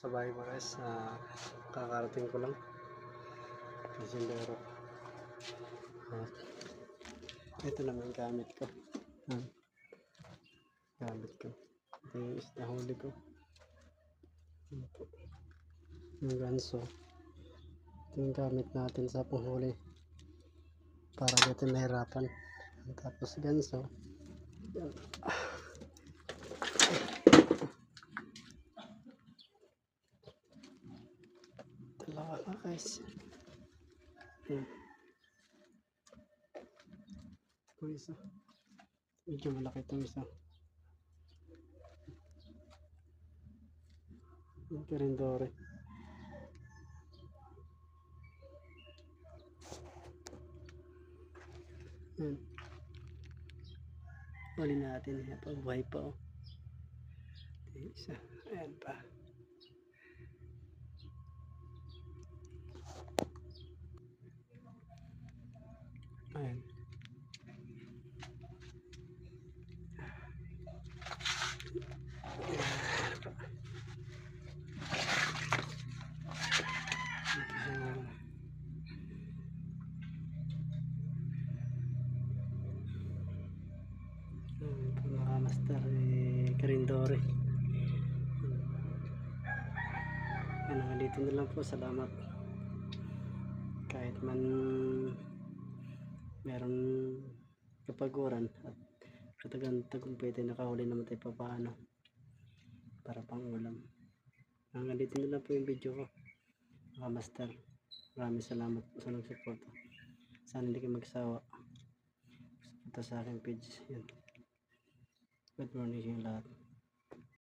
Sa bahay mo guys, kakarating ko lang. Kasindero. Ito naman gamit ko. Gamit ko. Ito yung isda huli ko. Yung ganso. Ito yung gamit natin sa panghuli. Para dito mahirapan. Tapos ganso. Yan. Dalawa ka guys. Ito isa. Medyo malaki itong isa. Yung karindore. Yan. Huli natin. Yan pa. Buhay pa oh. Isa. Ayan pa. Ayan. Mga master karindore. Ano, dito na lang po. Salamat. Kahit man meron kapaguran at katagang tagumpay nakahuli naman tayo pa paano para pang ulam. Hanggang dito na lang po yung video ko mga master. Maraming salamat po sa nagsuporta. Sana hindi kayo magsawa suporta sa aking page. Yan. Good morning sa lahat.